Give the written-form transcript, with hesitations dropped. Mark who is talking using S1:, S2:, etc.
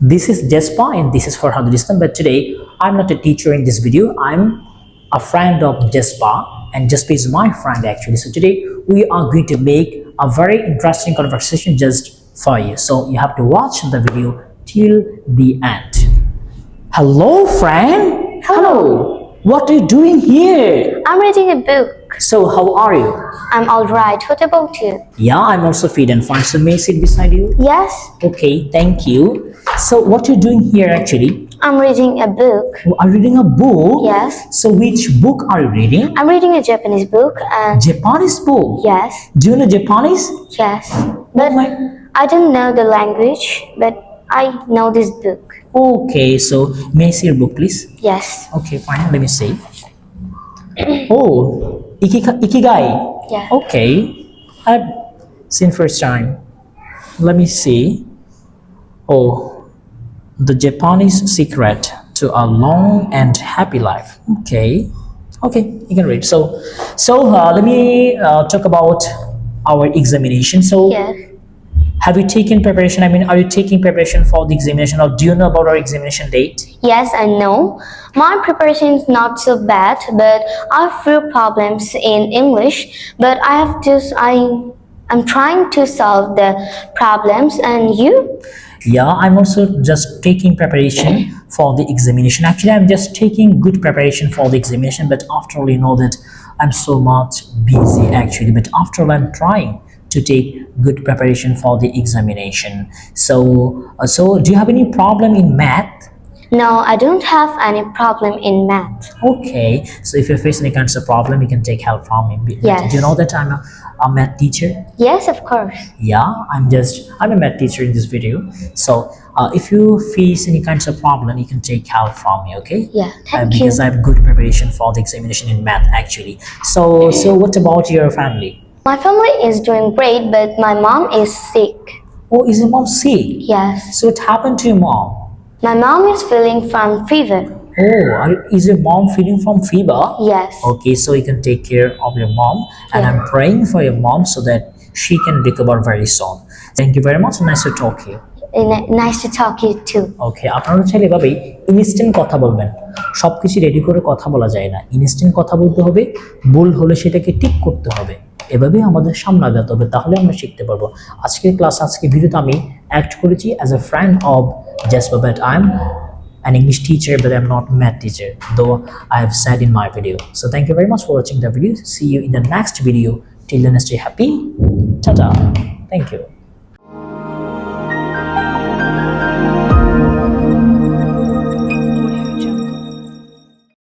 S1: This is Jaspa and this is Forhad. But today I'm not a teacher in this video. I'm a friend of Jaspa and Jaspa is my friend actually. So today we are going to make a very interesting conversation just for you. So you have to watch the video till the end. Hello friend.
S2: Hello.
S1: What are you doing here?
S2: I'm reading a book.
S1: So how are you?
S2: I'm all right. What about you?
S1: Yeah, I'm also fit and fine. So may I sit beside you?
S2: Yes,
S1: Okay, thank you. So what are you doing here actually?
S2: I'm reading a book.
S1: Are you reading a book?
S2: Yes,
S1: So which book are you reading?
S2: I'm reading a Japanese book and
S1: Japanese book.
S2: yes,
S1: Do you know Japanese?
S2: yes.
S1: Oh
S2: But
S1: my.
S2: I don't know the language, but I know this book.
S1: Okay, so may I see your book, please?
S2: Yes,
S1: Okay, fine. Let me see. Oh, Ikigai.
S2: yeah.
S1: Okay, I've seen first time. Let me see. Oh, the Japanese secret to a long and happy life. Okay, okay, you can read. So let me talk about our examination. So,
S2: Yes.
S1: have you taken preparation? I mean, are you taking preparation for the examination, or do you know about our examination date?
S2: Yes, I know. My preparation is not so bad, but I have few problems in English. But I'm trying to solve the problems. And you?
S1: Yeah, I'm also just taking preparation for the examination. Actually, I'm just taking good preparation for the examination, but after all, you know that I'm so much busy actually. But after all, I'm trying to take good preparation for the examination. So do you have any problem in math?
S2: No, I don't have any problem in math.
S1: Okay, so if you're facing any kinds of problem, you can take help from me.
S2: Yes.
S1: Do you know that I'm a math teacher?
S2: Yes, of course.
S1: Yeah, I'm a math teacher in this video. So if you face any kinds of problem, you can take help from me, okay?
S2: Yeah, thank you.
S1: Because I have good preparation for the examination in math actually. So what about your family?
S2: My family is doing great, but my mom is sick.
S1: Oh, is your mom sick?
S2: Yes.
S1: So what happened to your mom?
S2: My mom is feeling from fever.
S1: Oh, is your mom feeling from fever?
S2: Yes.
S1: Okay, so you can take care of your mom, and I'm praying for your mom so that she can recover very soon. Thank you very much. Nice to talk to you.
S2: Nice to talk to you too.
S1: ওকে, আপনারা চাইলে এভাবেই instant কথা বলবেন। সবকিছু ready করে কথা বলা যায় না, ইনস্ট্যান্ট কথা বলতে হবে, ভুল হলে সেটাকে ঠিক করতে হবে, এভাবেই আমাদের সামনে আগাতে হবে, তাহলে আমরা শিখতে পারবো। আজকের ক্লাস, আজকের ভিডিওতে আমি অ্যাক্ট করেছি as a friend of Jasper, but I'm an English teacher, but I'm not a math teacher, though I have said in my video. So thank you very much for watching the video. See you in the next video. Till then, stay happy. Ta-ta. Thank you.